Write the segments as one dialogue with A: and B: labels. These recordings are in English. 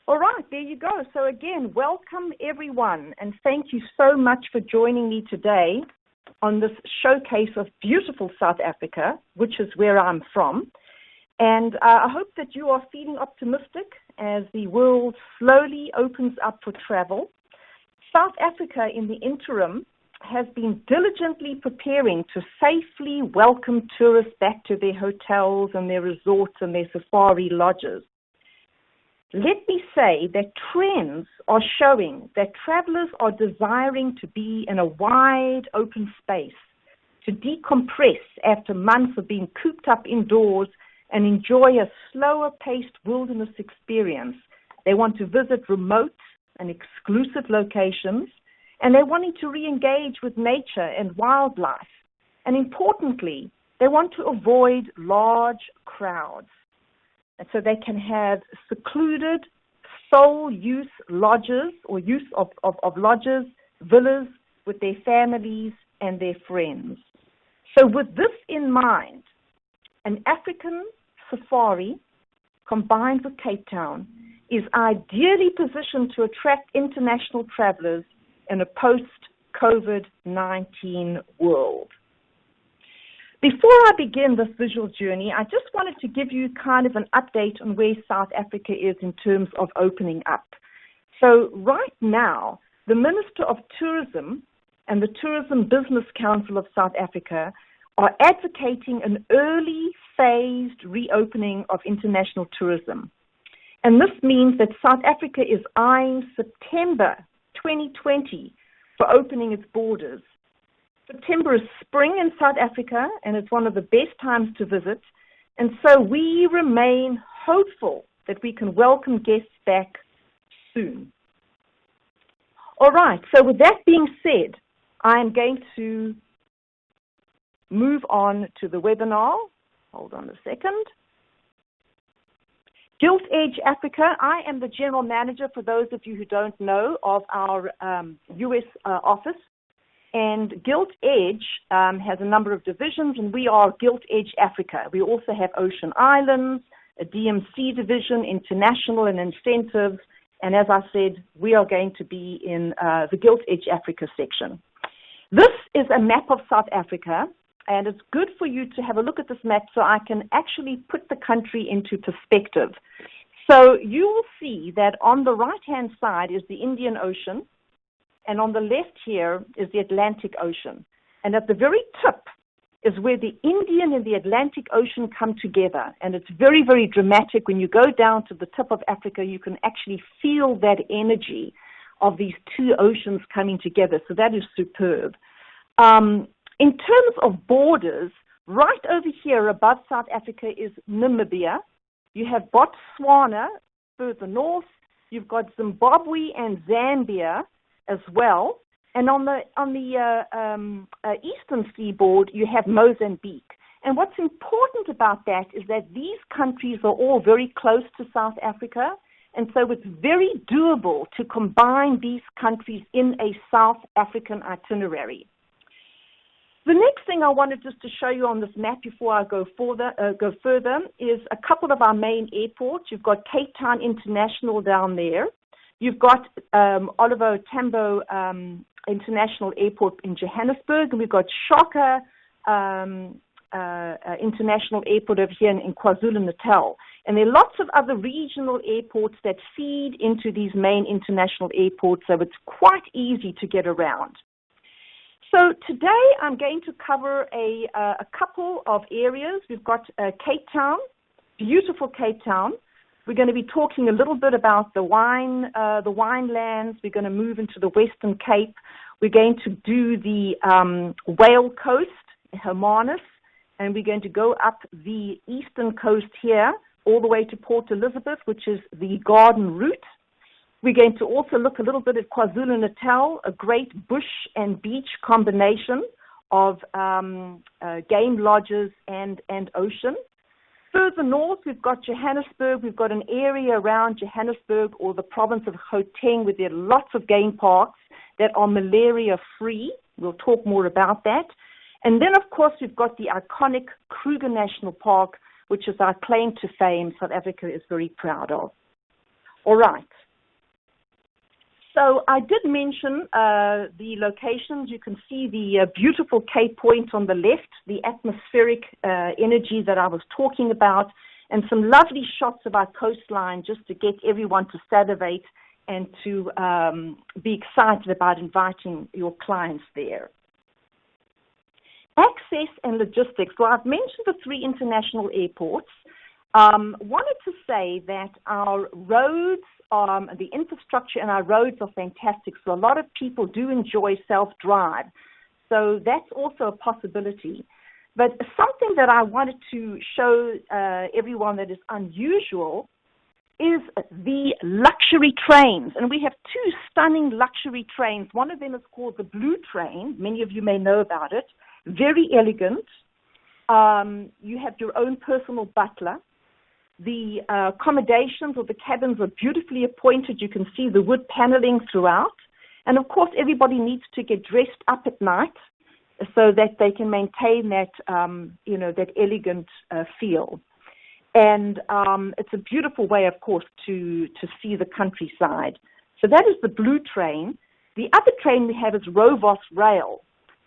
A: All right, there you go. So again, welcome everyone, and thank you so much for joining me today on this showcase of beautiful South Africa, which is where I'm from. And I hope that you are feeling optimistic as the world slowly opens up for travel. South Africa, in the interim, has been diligently preparing to safely welcome tourists back to their hotels and their resorts and their safari lodges. Let me say that trends are showing that travelers are desiring to be in a wide open space, to decompress after months of being cooped up indoors and enjoy a slower-paced wilderness experience. They want to visit remote and exclusive locations, and they're wanting to re-engage with nature and wildlife. And importantly, they want to avoid large crowds. And so they can have secluded sole-use lodges or use of lodges, villas with their families and their friends. So with this in mind, an African safari combined with Cape Town is ideally positioned to attract international travelers in a post-COVID-19 world. Before I begin this visual journey, I just wanted to give you kind of an update on where South Africa is in terms of opening up. So right now, the Minister of Tourism and the Tourism Business Council of South Africa are advocating an early phased reopening of international tourism. And this means that South Africa is eyeing September 2020 for opening its borders. September is spring in South Africa, and it's one of the best times to visit. And so we remain hopeful that we can welcome guests back soon. All right, so with that being said, I am going to move on to the webinar. Hold on a second. Giltedge Africa, I am the General Manager, for those of you who don't know, of our U.S. office. And Giltedge has a number of divisions, and we are Giltedge Africa. We also have Ocean Islands, a DMC division, international and incentives. And as I said, we are going to be in the Giltedge Africa section. This is a map of South Africa, and it's good for you to have a look at this map so I can actually put the country into perspective. So you will see that on the right-hand side is the Indian Ocean, and on the left here is the Atlantic Ocean. And at the very tip is where the Indian and the Atlantic Ocean come together. And it's very, very dramatic. When you go down to the tip of Africa, you can actually feel that energy of these two oceans coming together. So that is superb. In terms of borders, right over here above South Africa is Namibia. You have Botswana further north. You've got Zimbabwe and Zambia as well, and on the eastern seaboard you have Mozambique. And what's important about that is that these countries are all very close to South Africa, and so it's very doable to combine these countries in a South African itinerary. The next thing I wanted just to show you on this map before I go further is a couple of our main airports. You've got Cape Town International down there. You've got Oliver Tambo International Airport in Johannesburg, and we've got Shaka International Airport over here in KwaZulu-Natal. And there are lots of other regional airports that feed into these main international airports, so it's quite easy to get around. So today I'm going to cover a couple of areas. We've got Cape Town, beautiful Cape Town. We're going to be talking a little bit about the winelands. We're going to move into the Western Cape. We're going to do the Whale Coast, Hermanus, and we're going to go up the eastern coast here all the way to Port Elizabeth, which is the Garden Route. We're going to also look a little bit at KwaZulu-Natal, a great bush and beach combination of game lodges and ocean. Further north, we've got Johannesburg. We've got an area around Johannesburg or the province of Gauteng where there are lots of game parks that are malaria-free. We'll talk more about that. And then, of course, we've got the iconic Kruger National Park, which is our claim to fame South Africa is very proud of. All right. So I did mention the locations. You can see the beautiful Cape Point on the left, the atmospheric energy that I was talking about, and some lovely shots of our coastline just to get everyone to salivate and to be excited about inviting your clients there. Access and logistics. Well, I've mentioned the 3 international airports. Wanted to say that our roads, the infrastructure and our roads are fantastic. So a lot of people do enjoy self-drive. So that's also a possibility. But something that I wanted to show everyone that is unusual is the luxury trains. And we have 2 stunning luxury trains. One of them is called the Blue Train. Many of you may know about it. Very elegant. You have your own personal butler. The accommodations or the cabins are beautifully appointed. You can see the wood paneling throughout. And of course, everybody needs to get dressed up at night so that they can maintain that, that elegant feel. And it's a beautiful way, of course, to see the countryside. So that is the Blue Train. The other train we have is Rovos Rail.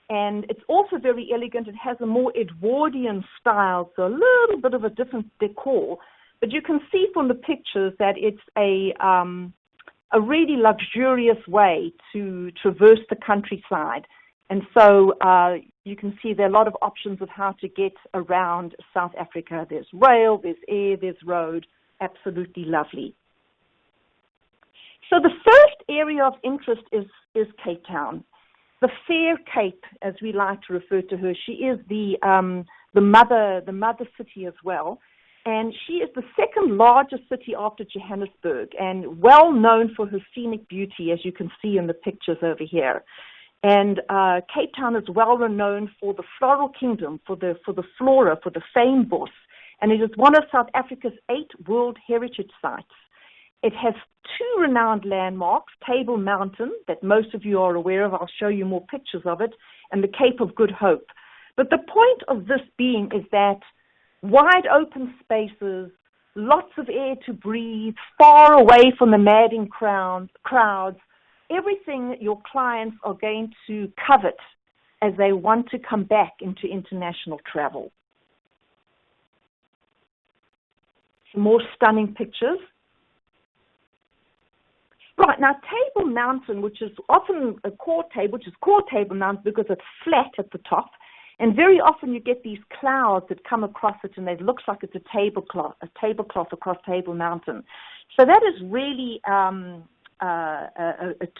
A: And it's also very elegant. It has a more Edwardian style, so a little bit of a different decor. But you can see from the pictures that it's a really luxurious way to traverse the countryside. And so you can see there are a lot of options of how to get around South Africa. There's rail, there's air, there's road. Absolutely lovely. So the first area of interest is Cape Town. The Fair Cape, as we like to refer to her. She is the mother city as well. And she is the second largest city after Johannesburg and well known for her scenic beauty, as you can see in the pictures over here. And Cape Town is well renowned for the floral kingdom, for the flora, for the fynbos. And it is one of South Africa's 8 World Heritage Sites. It has 2 renowned landmarks, Table Mountain, that most of you are aware of. I'll show you more pictures of it, and the Cape of Good Hope. But the point of this being is that wide open spaces, lots of air to breathe, far away from the madding crowds, everything that your clients are going to covet as they want to come back into international travel. Some more stunning pictures. Right, now Table Mountain, which is often called Table Mountain because it's flat at the top, and very often you get these clouds that come across it and it looks like it's a tablecloth across Table Mountain. So that is really a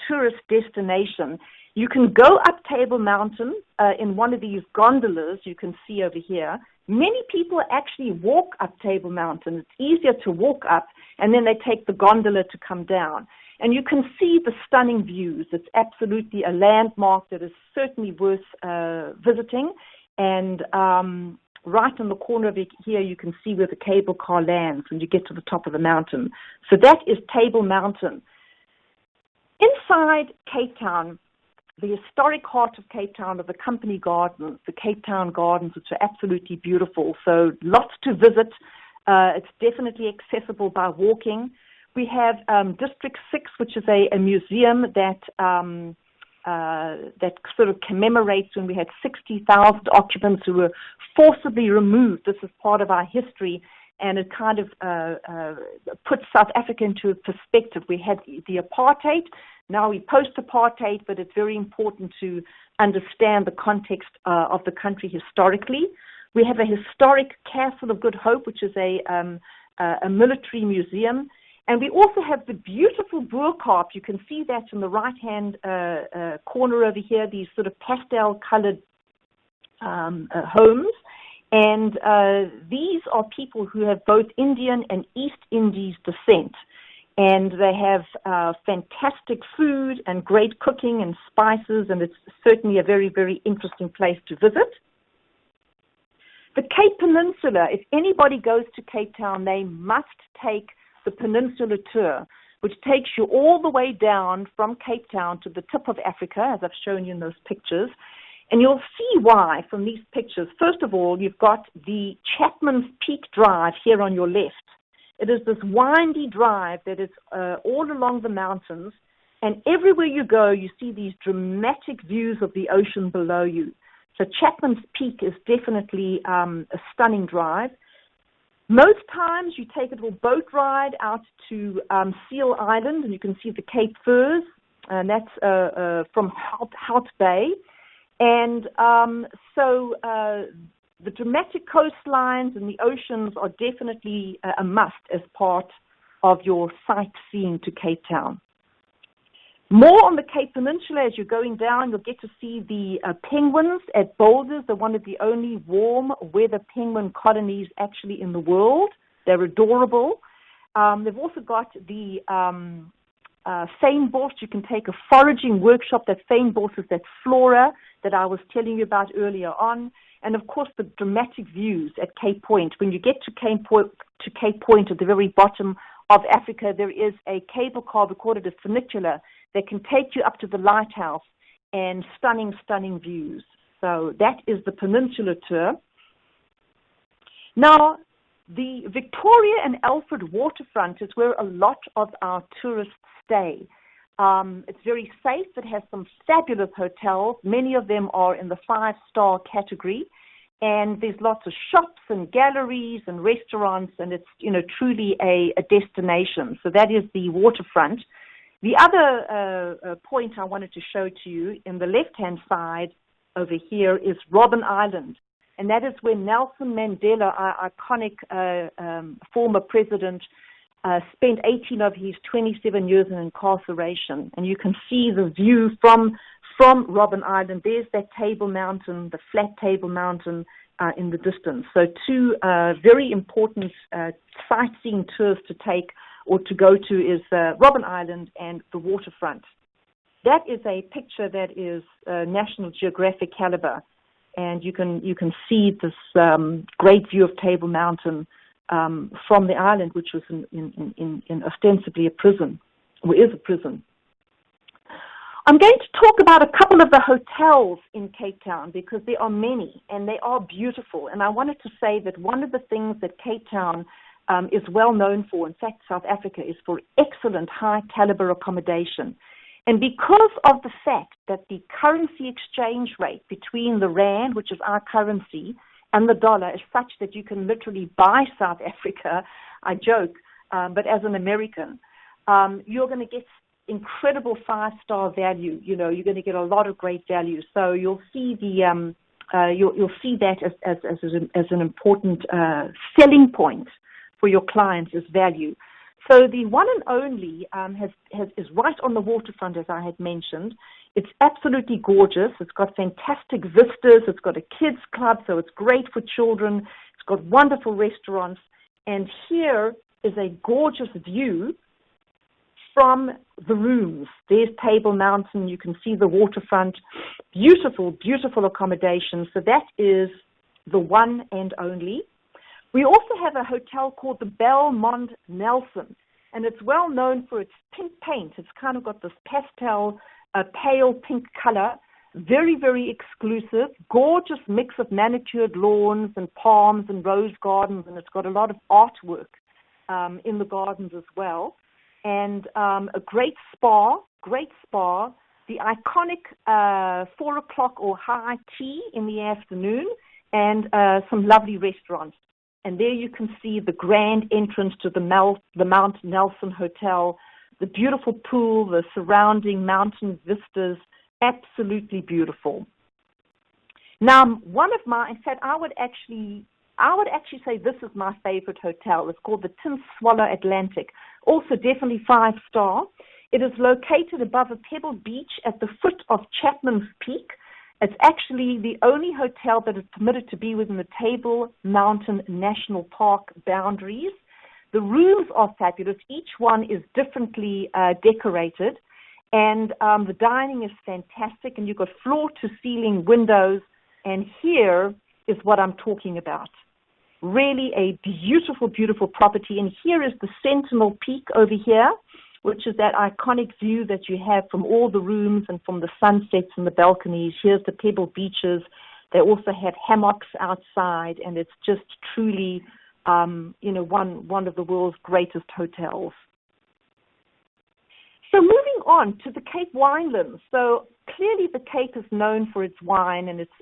A: tourist destination. You can go up Table Mountain in one of these gondolas you can see over here. Many people actually walk up Table Mountain. It's easier to walk up, and then they take the gondola to come down. And you can see the stunning views. It's absolutely a landmark that is certainly worth visiting. And right in the corner of it here, you can see where the cable car lands when you get to the top of the mountain. So that is Table Mountain. Inside Cape Town, the historic heart of Cape Town are the company gardens, the Cape Town Gardens, which are absolutely beautiful. So lots to visit. It's definitely accessible by walking. We have District 6, which is a museum that sort of commemorates when we had 60,000 occupants who were forcibly removed. This is part of our history, and it kind of puts South Africa into a perspective. We had the apartheid. Now we post-apartheid, but it's very important to understand the context of the country historically. We have a historic Castle of Good Hope, which is a military museum. And we also have the beautiful Boerkaap. You can see that in the right-hand corner over here, these sort of pastel-colored homes. And these are people who have both Indian and East Indies descent. And they have fantastic food and great cooking and spices, and it's certainly a very, very interesting place to visit. The Cape Peninsula, if anybody goes to Cape Town, they must take the Peninsula Tour, which takes you all the way down from Cape Town to the tip of Africa, as I've shown you in those pictures. And you'll see why from these pictures. First of all, you've got the Chapman's Peak Drive here on your left. It is this windy drive that is all along the mountains, and everywhere you go, you see these dramatic views of the ocean below you. So Chapman's Peak is definitely a stunning drive. Most times you take a little boat ride out to Seal Island, and you can see the Cape Firs, and that's from Hout Bay. And so the dramatic coastlines and the oceans are definitely a must as part of your sightseeing to Cape Town. More on the Cape Peninsula, as you're going down, you'll get to see the penguins at Boulders. They're one of the only warm weather penguin colonies actually in the world. They're adorable. They've also got the fynbos. You can take a foraging workshop. That fynbos is that flora that I was telling you about earlier on. And of course, the dramatic views at Cape Point. When you get to Cape Point at the very bottom of Africa, there is a cable car, we call it a funicular, that can take you up to the lighthouse and stunning, stunning views. So that is the Peninsula tour. Now, the Victoria and Alfred waterfront is where a lot of our tourists stay. It's very safe. It has some fabulous hotels. Many of them are in the 5-star category. And there's lots of shops and galleries and restaurants, and it's, truly a destination. So that is the waterfront. The other point I wanted to show to you in the left-hand side over here is Robben Island. And that is where Nelson Mandela, our iconic former president, spent 18 of his 27 years in incarceration. And you can see the view from Robben Island. There's that Table Mountain, the flat Table Mountain in the distance. So two very important sightseeing tours to take or to go to is Robben Island and the waterfront. That is a picture that is National Geographic caliber, and you can see this great view of Table Mountain from the island, which was in ostensibly a prison, or is a prison. I'm going to talk about a couple of the hotels in Cape Town because there are many and they are beautiful. And I wanted to say that one of the things that Cape Town is well known for, in fact, South Africa, is for excellent high caliber accommodation. And because of the fact that the currency exchange rate between the rand, which is our currency, and the dollar is such that you can literally buy South Africa, I joke, but as an American, you're going to get incredible 5-star value. You're going to get a lot of great value. So you'll see you'll see that as an important selling point for your clients is value. So the one and only is right on the waterfront, as I had mentioned. It's absolutely gorgeous. It's got fantastic vistas. It's got a kids club, so it's great for children. It's got wonderful restaurants. And here is a gorgeous view from the rooms. There's Table Mountain. You can see the waterfront. Beautiful, beautiful accommodations. So that is the one and only. We also have a hotel called the Belmont Nelson, and it's well known for its pink paint. It's kind of got this pastel, pale pink color, very, very exclusive, gorgeous mix of manicured lawns and palms and rose gardens, and it's got a lot of artwork in the gardens as well. And a great spa, the iconic 4 o'clock or high tea in the afternoon, and some lovely restaurants. And there you can see the grand entrance to the Mount Nelson Hotel, the beautiful pool, the surrounding mountain vistas, absolutely beautiful. Now, in fact, I would actually say this is my favorite hotel. It's called the Tin Swallow Atlantic, also definitely 5-star. It is located above a pebble beach at the foot of Chapman's Peak. It's actually the only hotel that is permitted to be within the Table Mountain National Park boundaries. The rooms are fabulous. Each one is differently decorated, and the dining is fantastic, and you've got floor-to-ceiling windows, and here is what I'm talking about. Really a beautiful, beautiful property, and here is the Sentinel Peak over here, which is that iconic view that you have from all the rooms and from the sunsets and the balconies. Here's the pebble beaches. They also have hammocks outside, and it's just truly one of the world's greatest hotels. So moving on to the Cape Winelands. So clearly the Cape is known for its wine and its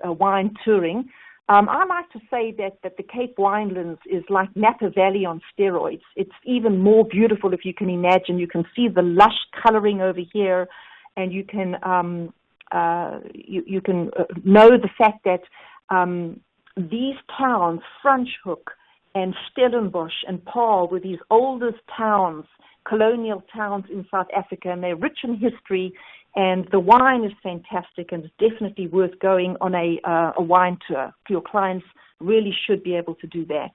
A: wine touring. I like to say that the Cape Winelands is like Napa Valley on steroids. It's even more beautiful if you can imagine. You can see the lush coloring over here, and you can know the fact that these towns, Franschhoek and Stellenbosch and Paarl, were these oldest towns, colonial towns in South Africa, and they're rich in history, and the wine is fantastic, and it's definitely worth going on a wine tour. Your clients really should be able to do that.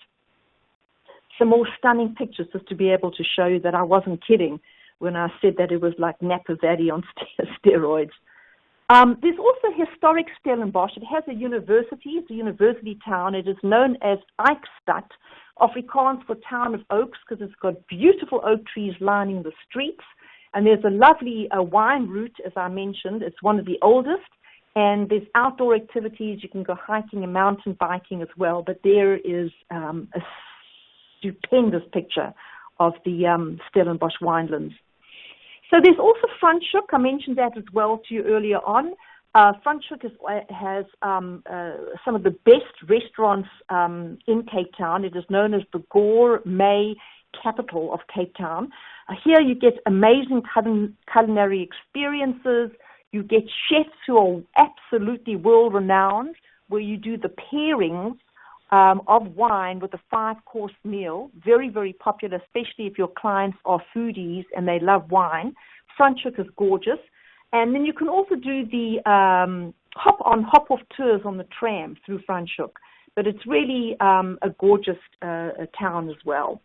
A: Some more stunning pictures just to be able to show you that I wasn't kidding when I said that it was like Napa Valley on steroids. There's also historic Stellenbosch. It has a university. It's a university town. It is known as Eichstadt, Afrikaans for town of oaks, because it's got beautiful oak trees lining the streets. And there's a lovely wine route, as I mentioned. It's one of the oldest. And there's outdoor activities. You can go hiking and mountain biking as well. But there is a stupendous picture of the Stellenbosch winelands. So there's also Franschhoek. I mentioned that as well to you earlier on. Franschhoek has some of the best restaurants in Cape Town. It is known as the gourmet capital of Cape Town. Here you get amazing culinary experiences. You get chefs who are absolutely world-renowned, where you do the pairings of wine with a 5-course meal. Very, very popular, especially if your clients are foodies and they love wine. Franschhoek is gorgeous. And then you can also do the hop-on, hop-off tours on the tram through Franschhoek. But it's really a gorgeous town as well.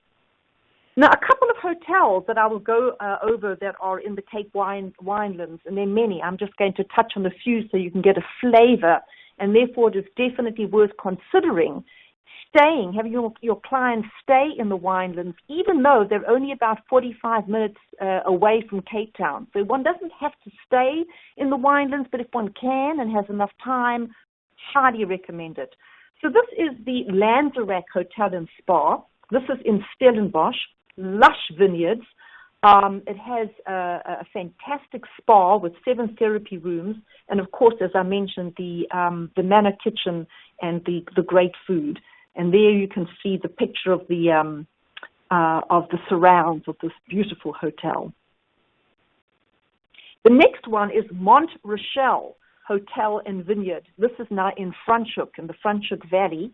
A: Now, a couple of hotels that I will go over that are in the Cape Winelands, and there are many. I'm just going to touch on a few so you can get a flavor, and therefore it is definitely worth considering staying, having your clients stay in the winelands, even though they're only about 45 minutes away from Cape Town. So one doesn't have to stay in the winelands, but if one can and has enough time, highly recommend it. So this is the Lanzerac Hotel and Spa. This is in Stellenbosch, lush vineyards. It has a fantastic spa with 7 therapy rooms, and of course, as I mentioned, the manor kitchen and the great food. And there you can see the picture of the surrounds of this beautiful hotel. The next one is Mont Rochelle Hotel and Vineyard. This is now in Franschhoek, in the Franschhoek Valley.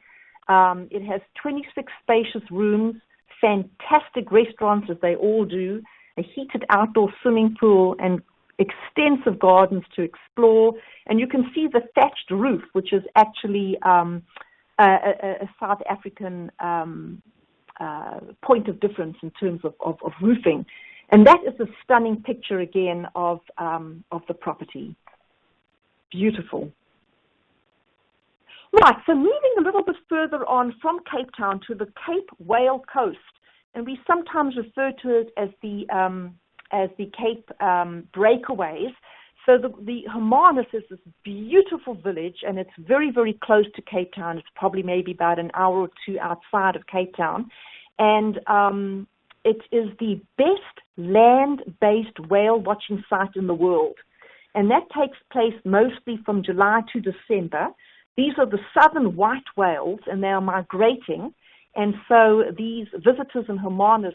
A: It has 26 spacious rooms, fantastic restaurants, as they all do, a heated outdoor swimming pool, and extensive gardens to explore. And you can see the thatched roof, which is actually a South African point of difference in terms of roofing. And that is a stunning picture again of the property. Beautiful. Right, so moving a little bit further on from Cape Town to the Cape Whale Coast, and we sometimes refer to it as the Cape Breakaways. So the Hermanus is this beautiful village, and it's very, very close to Cape Town. It's probably maybe about an hour or two outside of Cape Town. And it is the best land-based whale watching site in the world. And that takes place mostly from July to December. These are the southern white whales, and they are migrating. And so these visitors in Hermanus,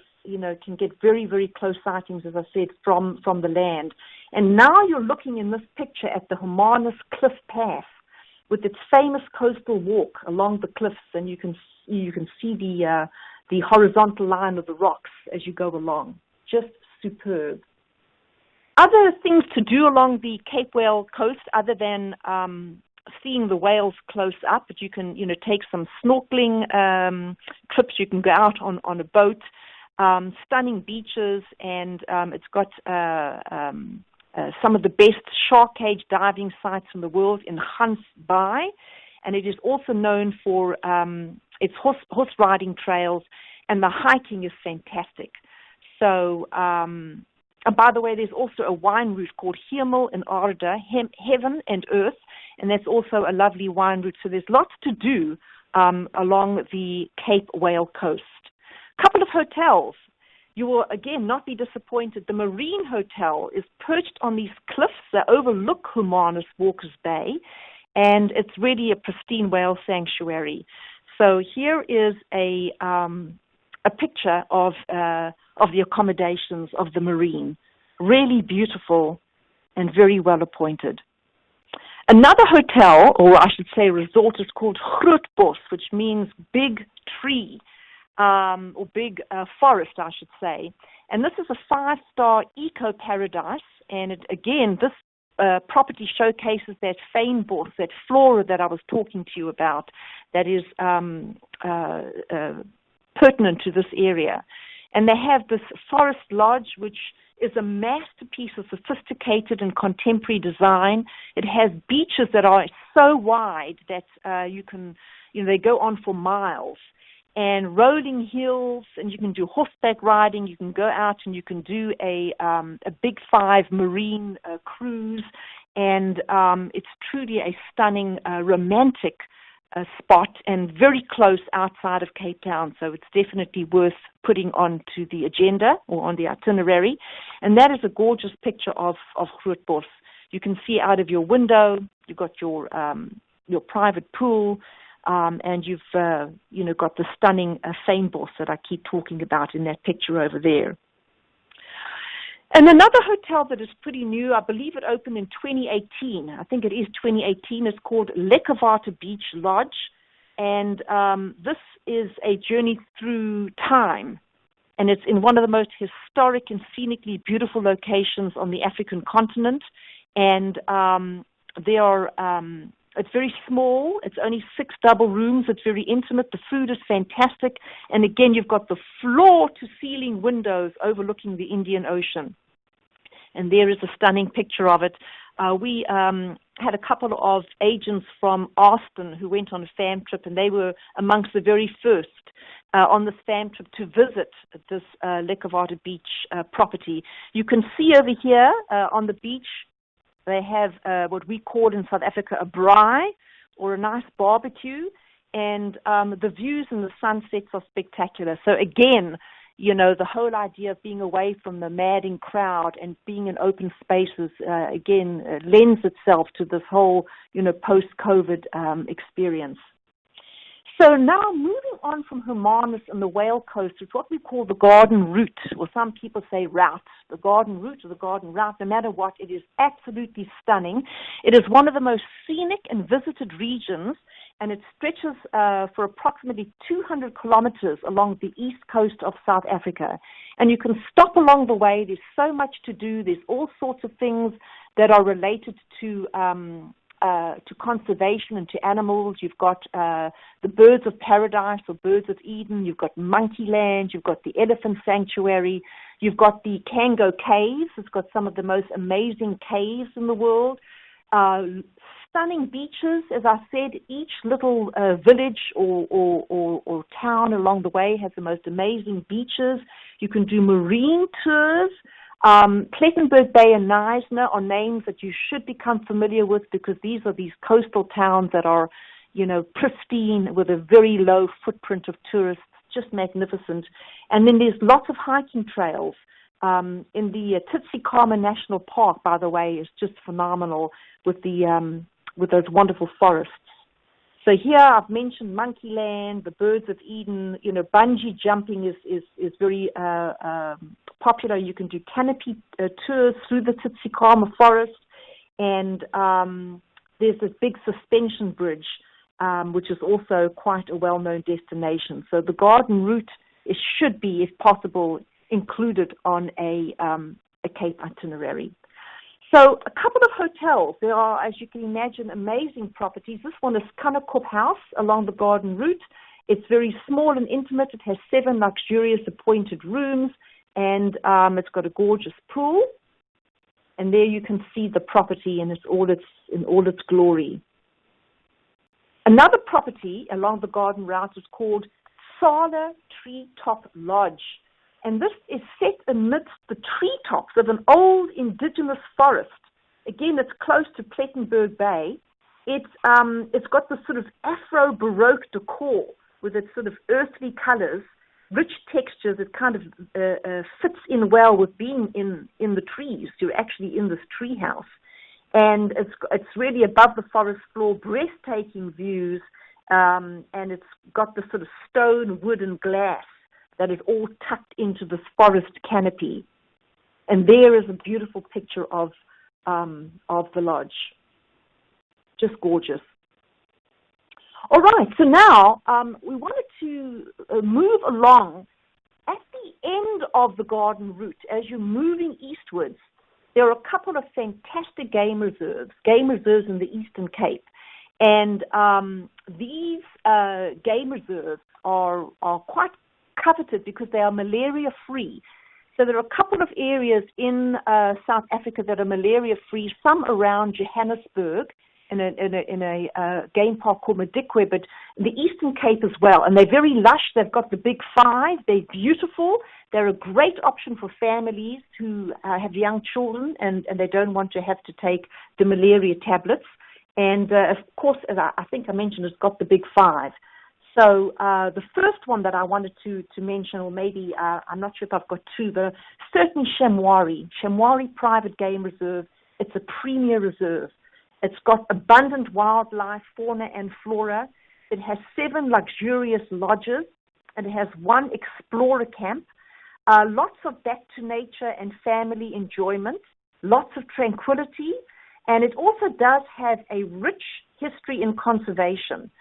A: can get very, very close sightings, as I said, from the land. And now you're looking in this picture at the Hermanus Cliff Path with its famous coastal walk along the cliffs, and you can see the horizontal line of the rocks as you go along. Just superb. Other things to do along the Cape Whale Coast, other than seeing the whales close up, but you can take some snorkeling trips. You can go out on a boat. Stunning beaches, and it's got some of the best shark cage diving sites in the world in Hans Bay, and it is also known for its horse riding trails, and the hiking is fantastic. So, by the way, there's also a wine route called Hemel and Aarde, Heaven and Earth, and that's also a lovely wine route. So there's lots to do along the Cape Whale coast. Couple of hotels. You will, again, not be disappointed. The Marine Hotel is perched on these cliffs that overlook Humanus Walker's Bay, and it's really a pristine whale sanctuary. So here is a picture of the accommodations of the Marine. Really beautiful and very well appointed. Another hotel, or I should say resort, is called Grootbos, which means big tree, or big forest, I should say. And this is a 5-star eco-paradise. And this property showcases that fynbos, that flora that I was talking to you about, that is pertinent to this area. And they have this forest lodge, which is a masterpiece of sophisticated and contemporary design. It has beaches that are so wide that they go on for miles, and rolling hills, and you can do horseback riding. You can go out and you can do a Big 5 marine cruise, and it's truly a stunning, romantic spot, and very close outside of Cape Town, so it's definitely worth putting onto the agenda or on the itinerary. And that is a gorgeous picture of Grootbos. You can see out of your window. You've got your private pool, and you've got the stunning fynbos that I keep talking about in that picture over there. And another hotel that is pretty new, I believe it opened in 2018. I think it is 2018. It's called Lekkerwater Beach Lodge. And this is a journey through time. And it's in one of the most historic and scenically beautiful locations on the African continent. And it's very small. It's only 6 double rooms. It's very intimate. The food is fantastic. And again, you've got the floor-to-ceiling windows overlooking the Indian Ocean. And there is a stunning picture of it. We had a couple of agents from Austin who went on a fam trip, and they were amongst the very first on this fam trip to visit this Lekkerwater Beach property. You can see over here on the beach, they have what we call in South Africa a braai, or a nice barbecue, and the views and the sunsets are spectacular. So again, the whole idea of being away from the madding crowd and being in open spaces, lends itself to this whole, post-COVID experience. So now moving on from Hermanus and the Whale Coast, it's what we call the Garden Route, or some people say route. The Garden Route or the Garden Route, no matter what, it is absolutely stunning. It is one of the most scenic and visited regions, and it stretches for approximately 200 kilometers along the east coast of South Africa. And you can stop along the way. There's so much to do. There's all sorts of things that are related to conservation and to animals. You've got the birds of paradise or birds of Eden. You've got Monkey Land. You've got the elephant sanctuary. You've got the Kango Caves. It's got some of the most amazing caves in the world. Stunning beaches. As I said, each little village or town along the way has the most amazing beaches. You can do marine tours. Plettenberg Bay and Knysna are names that you should become familiar with, because these are these coastal towns that are, pristine with a very low footprint of tourists, just magnificent. And then there's lots of hiking trails. In the Tsitsikamma National Park, by the way, is just phenomenal with those wonderful forests. So here I've mentioned Monkey Land, the Birds of Eden. Bungee jumping is very popular. You can do canopy tours through the Tsitsikamma forest, and there's this big suspension bridge, which is also quite a well-known destination. So the Garden Route should be, if possible, included on a Cape itinerary. So a couple of hotels. There are, as you can imagine, amazing properties. This one is Kanakop House along the Garden Route. It's very small and intimate. It has 7 luxurious appointed rooms, and it's got a gorgeous pool. And there you can see the property in all its glory. Another property along the garden route is called Sala Treetop Lodge. And this is set amidst the treetops of an old indigenous forest. Again, it's close to Plettenberg Bay. it's got this sort of Afro-Baroque decor with its sort of earthly colors, rich textures. It kind of fits in well with being in the trees. You're actually in this tree house. And it's really above the forest floor, breathtaking views, and it's got this sort of stone, wood, and glass that is all tucked into this forest canopy. And there is a beautiful picture of the lodge. Just gorgeous. All right, so now we wanted to move along. At the end of the garden route, as you're moving eastwards, there are a couple of fantastic game reserves in the Eastern Cape. And these game reserves are quite coveted because they are malaria-free. So there are a couple of areas in South Africa that are malaria-free, some around Johannesburg, in a game park called Madikwe, but in the Eastern Cape as well. And they're very lush. They've got the big five. They're beautiful. They're a great option for families who have young children and they don't want to have to take the malaria tablets. And, of course, as I think I mentioned, it's got the big five. So the first one that I wanted to mention, or maybe I'm not sure if I've got two, but certainly Shamwari Private Game Reserve. It's a premier reserve. It's got abundant wildlife, fauna and flora. It has 7 luxurious lodges, and it has 1 explorer camp. Lots of back to nature and family enjoyment, lots of tranquility, and it also does have a rich history in conservation.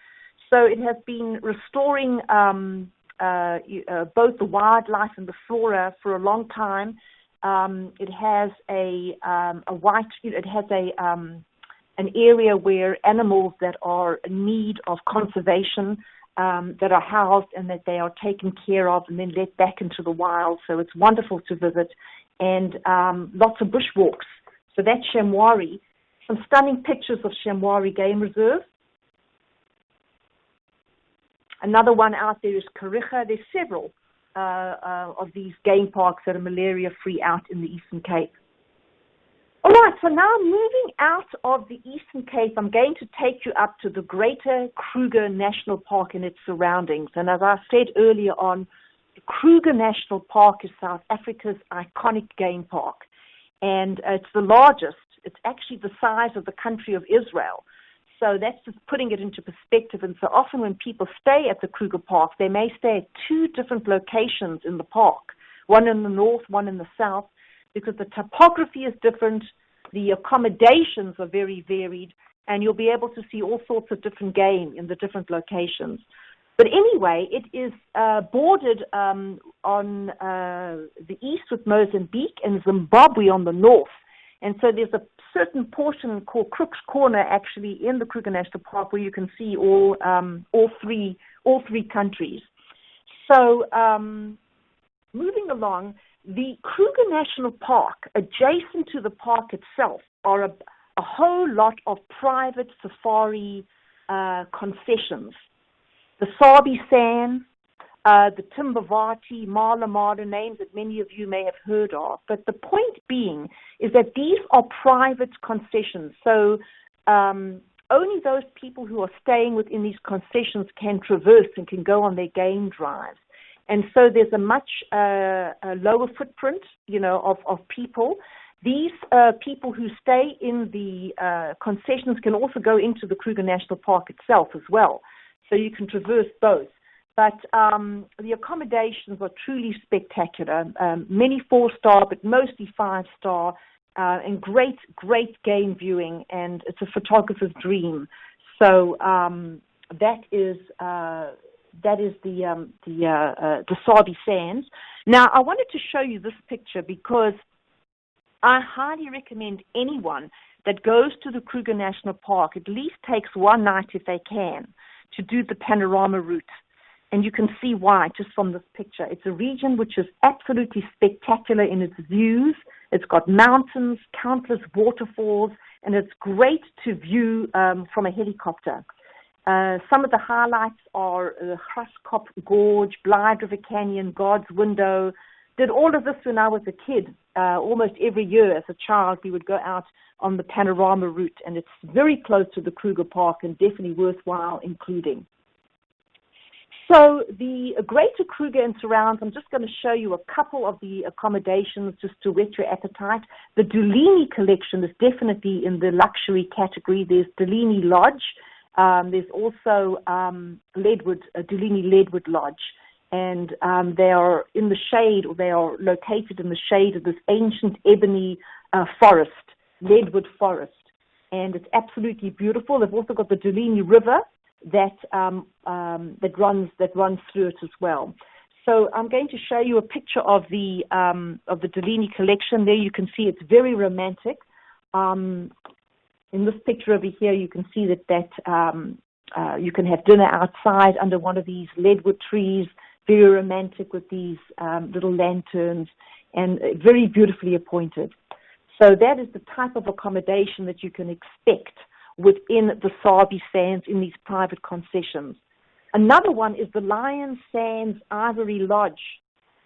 A: So it has been restoring both the wildlife and the flora for a long time. It has an area where animals that are in need of conservation that are housed and that they are taken care of and then let back into the wild. So it's wonderful to visit, and lots of bushwalks. So that's Shamwari. Some stunning pictures of Shamwari Game Reserve. Another one out there is Kariga. There's several of these game parks that are malaria-free out in the Eastern Cape. All right, so now moving out of the Eastern Cape, I'm going to take you up to the Greater Kruger National Park and its surroundings. And as I said earlier on, the Kruger National Park is South Africa's iconic game park. And it's the largest. It's actually the size of the country of Israel. So that's just putting it into perspective. And so often when people stay at the Kruger Park, they may stay at 2 different locations in the park, one in the north, one in the south, because the topography is different, the accommodations are very varied, and you'll be able to see all sorts of different game in the different locations. But anyway, it is bordered on the east with Mozambique and Zimbabwe on the north. And so there's a certain portion called Crook's Corner actually in the Kruger National Park where you can see all three countries. So moving along, the Kruger National Park, adjacent to the park itself, are a whole lot of private safari concessions. The Sabi Sands, the Timbavati, Mala, names that many of you may have heard of. But the point being is that these are private concessions. So only those people who are staying within these concessions can traverse and can go on their game drives. And so there's a much lower footprint, of people. These people who stay in the concessions can also go into the Kruger National Park itself as well. So you can traverse both. But the accommodations are truly spectacular. Many 4-star, but mostly 5-star, and great game viewing. And it's a photographer's dream. So that is the Sabi Sands. Now, I wanted to show you this picture because I highly recommend anyone that goes to the Kruger National Park at least takes one night if they can to do the panorama route. And you can see why just from this picture. It's a region which is absolutely spectacular in its views. It's got mountains, countless waterfalls, and it's great to view from a helicopter. Some of the highlights are the Graskop Gorge, Blyde River Canyon, God's Window, did all of this when I was a kid. Almost every year as a child, we would go out on the panorama route, and it's very close to the Kruger Park and definitely worthwhile including. So the Greater Kruger and surrounds, I'm just going to show you a couple of the accommodations just to whet your appetite. The Dulini collection is definitely in the luxury category. There's Dulini Lodge. There's also Dulini Leadwood Lodge. And they are in the shade, or they are located in the shade of this ancient ebony forest, Leadwood Forest. And it's absolutely beautiful. They've also got the Dulini River that runs through it as well. So I'm going to show you a picture of the Dulini collection. There you can see it's very romantic. In this picture over here, you can see that you can have dinner outside under one of these leadwood trees. Very romantic with these little lanterns, and very beautifully appointed. So that is the type of accommodation that you can expect within the Sabi Sands in these private concessions. Another one is the Lion Sands Ivory Lodge,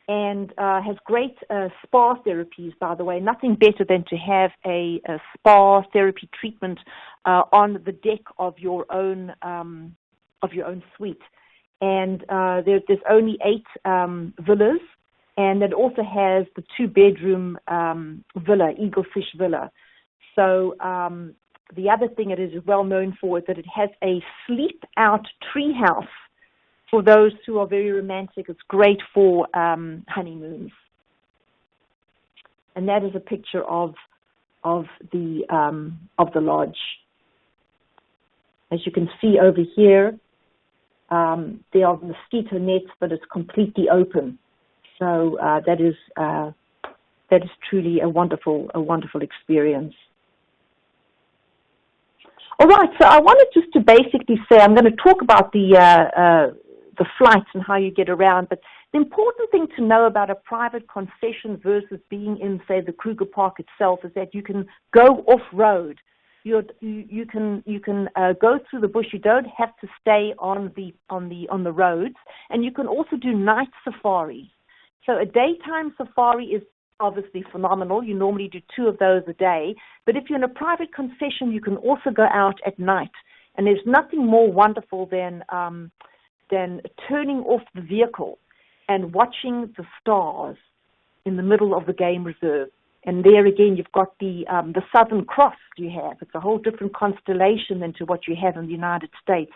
A: and has great spa therapies, by the way. Nothing better than to have a spa therapy treatment on the deck of your own suite. And there's only 8 villas, and it also has the 2-bedroom villa, Eaglefish Villa. So the other thing it is well known for is that it has a sleep-out treehouse for those who are very romantic. It's great for honeymoons. And that is a picture of the lodge. As you can see over here, there are mosquito nets, but it's completely open. So that is truly a wonderful experience. All right, so I wanted just to basically say, I'm going to talk about the flights and how you get around, but the important thing to know about a private concession versus being in, say, the Kruger Park itself is that you can go off-road. You can go through the bush. You don't have to stay on the roads, and you can also do night safaris. So a daytime safari is obviously phenomenal. You normally do 2 of those a day, but if you're in a private concession, you can also go out at night, and there's nothing more wonderful than turning off the vehicle and watching the stars in the middle of the game reserve. And there again, you've got the Southern Cross you have. It's a whole different constellation than to what you have in the United States.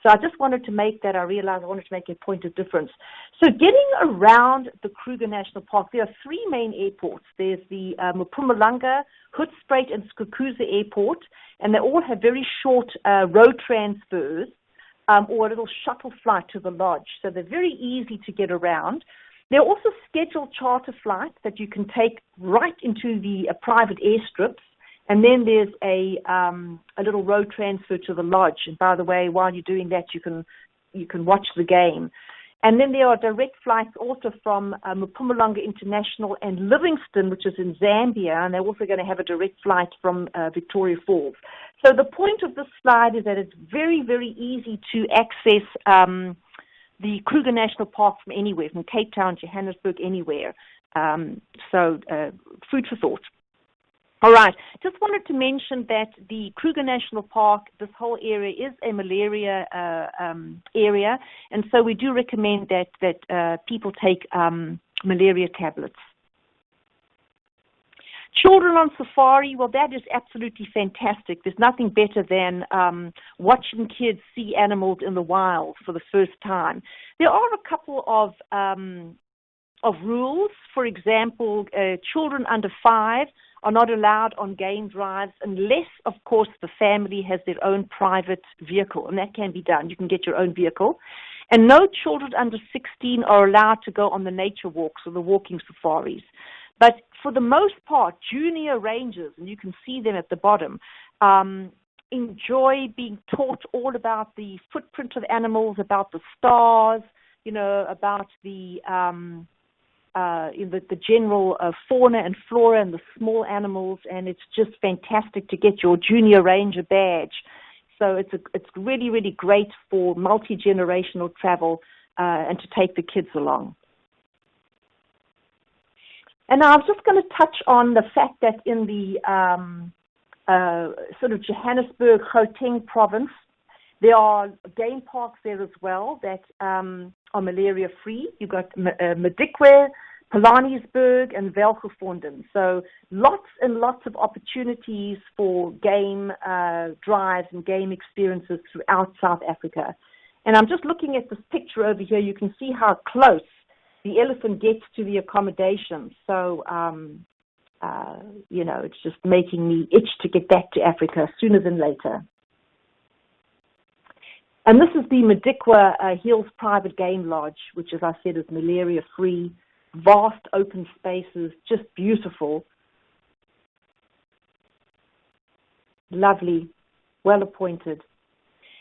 A: So I just wanted to make that, I realized I wanted to make a point of difference. So getting around the Kruger National Park, there are 3 main airports. There's the Mpumalanga, Hoedspruit, and Skukuza Airport, and they all have very short road transfers or a little shuttle flight to the lodge. So they're very easy to get around. There are also scheduled charter flights that you can take right into the private airstrips, and then there's a little road transfer to the lodge. And by the way, while you're doing that, you can watch the game. And then there are direct flights also from Mpumalanga International and Livingston, which is in Zambia, and they're also going to have a direct flight from Victoria Falls. So the point of this slide is that it's very, very easy to access the Kruger National Park from anywhere, from Cape Town, Johannesburg, anywhere. So food for thought. All right. Just wanted to mention that the Kruger National Park, this whole area is a malaria area, and so we do recommend that people take malaria tablets. Children on safari, well, that is absolutely fantastic. There's nothing better than watching kids see animals in the wild for the first time. There are a couple of rules. For example, children under 5 are not allowed on game drives unless, of course, the family has their own private vehicle, and that can be done. You can get your own vehicle. And no children under 16 are allowed to go on the nature walks or the walking safaris. But for the most part, junior rangers, and you can see them at the bottom, enjoy being taught all about the footprint of animals, about the stars, about the general fauna and flora and the small animals, and it's just fantastic to get your junior ranger badge. So it's really, really great for multi-generational travel and to take the kids along. And now I was just going to touch on the fact that in the sort of Johannesburg, Gauteng province, there are game parks there as well that are malaria-free. You've got Madikwe, Pilanesberg, and Velgevonden. So lots and lots of opportunities for game drives and game experiences throughout South Africa. And I'm just looking at this picture over here. You can see how close the elephant gets to the accommodations. So, it's just making me itch to get back to Africa sooner than later. And this is the Madikwe Hills Private Game Lodge, which, as I said, is malaria-free, vast open spaces, just beautiful. Lovely, well appointed.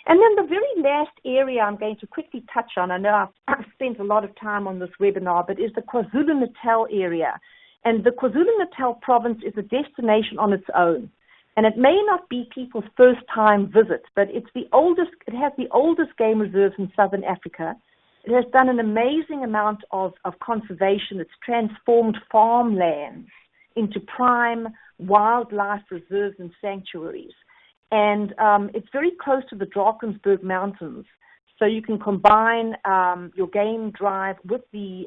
A: And then the very last area I'm going to quickly touch on, I know I've spent a lot of time on this webinar, but is the KwaZulu-Natal area. And the KwaZulu-Natal province is a destination on its own. And it may not be people's first time visit, but it has the oldest game reserves in Southern Africa. It has done an amazing amount of conservation. It's transformed farmlands into prime wildlife reserves and sanctuaries. And it's very close to the Drakensberg Mountains. So you can combine your game drive with the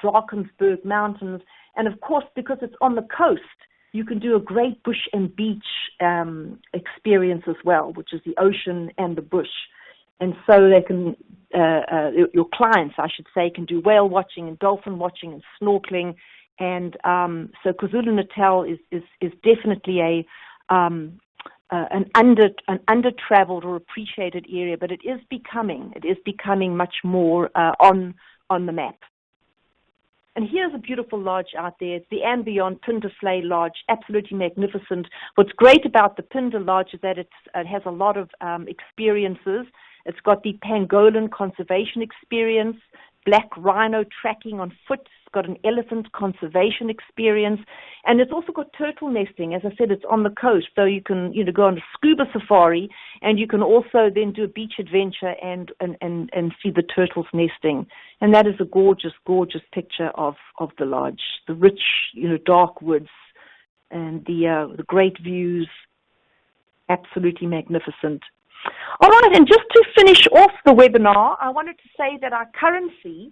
A: Drakensberg Mountains. And of course, because it's on the coast, you can do a great bush and beach experience as well, which is the ocean and the bush. And so they can, your clients, I should say, can do whale watching and dolphin watching and snorkeling. And so KwaZulu-Natal is definitely an under-traveled or appreciated area, but it is becoming much more on the map. And here's a beautiful lodge out there. It's the And Beyond Pindersley Lodge, absolutely magnificent. What's great about the Pinder Lodge is that it has a lot of experiences. It's got the pangolin conservation experience, black rhino tracking on foot. It's got an elephant conservation experience, and it's also got turtle nesting. As I said, it's on the coast, so you can go on a scuba safari, and you can also then do a beach adventure and see the turtles nesting. And that is a gorgeous, gorgeous picture of the lodge, the rich, dark woods, and the great views. Absolutely magnificent. All right, and just to finish off the webinar, I wanted to say that our currency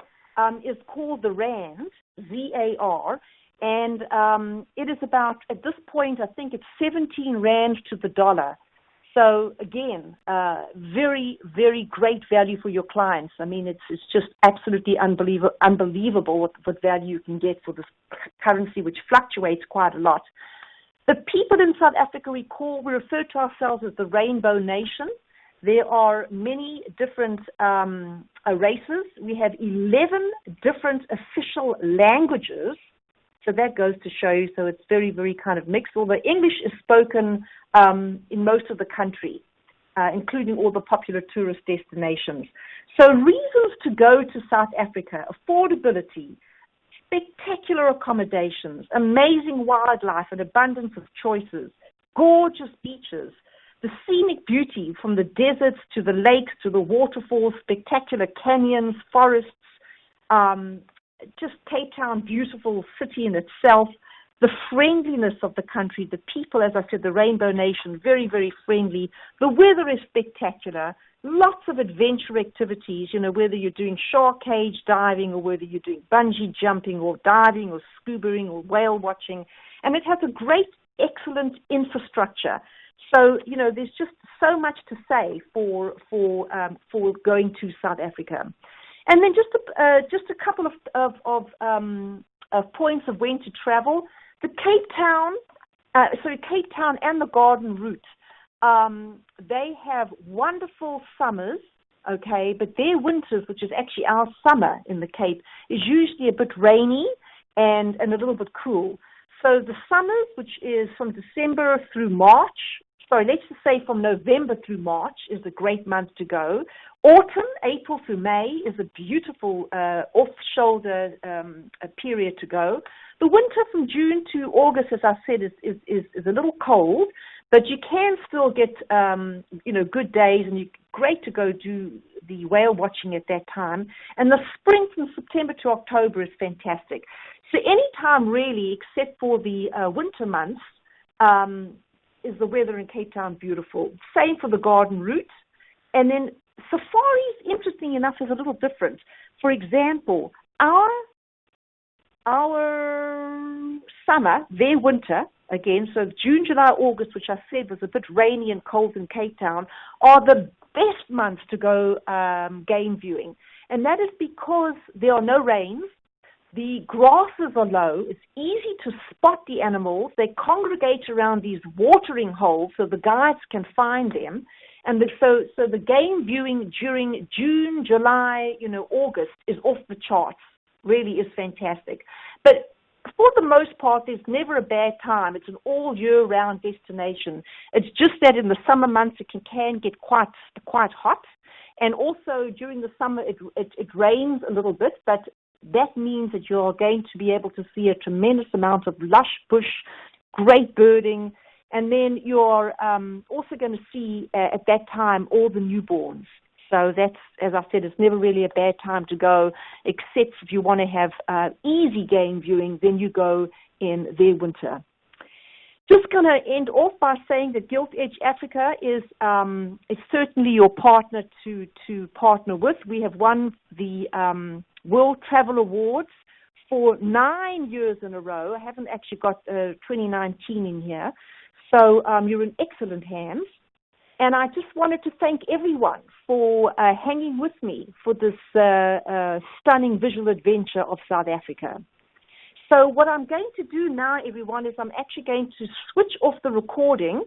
A: is called the Rand, ZAR, and it is about, at this point, I think it's 17 Rand to the dollar. So, again, very, very great value for your clients. I mean, it's just absolutely unbelievable what value you can get for this currency, which fluctuates quite a lot. The people in South Africa, we refer to ourselves as the Rainbow Nation. There are many different races. We have 11 different official languages. So that goes to show you, so it's very, very kind of mixed. Although English is spoken in most of the country, including all the popular tourist destinations. So reasons to go to South Africa: affordability, spectacular accommodations, amazing wildlife, an abundance of choices, gorgeous beaches, the scenic beauty from the deserts to the lakes to the waterfalls, spectacular canyons, forests, just Cape Town, beautiful city in itself, the friendliness of the country, the people, as I said, the Rainbow Nation, very, very friendly. The weather is spectacular. Lots of adventure activities, whether you're doing shark cage diving or whether you're doing bungee jumping or diving or scubaing or whale watching. And it has a great, excellent infrastructure. So, there's just so much to say for going to South Africa. And then just a couple of points of when to travel. The Cape Town and the Garden Route. They have wonderful summers, okay, but their winters, which is actually our summer in the Cape, is usually a bit rainy and a little bit cool. So the summers, which is from December through March, let's just say from November through March, is a great month to go. Autumn, April through May, is a beautiful off-shoulder period to go. The winter from June to August, as I said, is a little cold, But you can still get, good days, and great to go do the whale watching at that time. And the spring from September to October is fantastic. So any time really, except for the winter months, is the weather in Cape Town beautiful. Same for the garden route. And then safaris, interesting enough, is a little different. For example, our summer, their winter, again, so June, July, August, which I said was a bit rainy and cold in Cape Town, are the best months to go game viewing. And that is because there are no rains, the grasses are low, it's easy to spot the animals, they congregate around these watering holes so the guides can find them. And so the game viewing during June, July, August is off the charts, really is fantastic. But for the most part, there's never a bad time. It's an all-year-round destination. It's just that in the summer months, it can get quite hot. And also during the summer, it rains a little bit, but that means that you're going to be able to see a tremendous amount of lush bush, great birding, and then you're also going to see at that time all the newborns. So that's, as I said, it's never really a bad time to go, except if you want to have easy game viewing, then you go in their winter. Just going to end off by saying that Giltedge Africa is certainly your partner to partner with. We have won the World Travel Awards for 9 years in a row. I haven't actually got 2019 in here. So you're in excellent hands. And I just wanted to thank everyone for hanging with me for this stunning visual adventure of South Africa. So what I'm going to do now, everyone, is I'm actually going to switch off the recording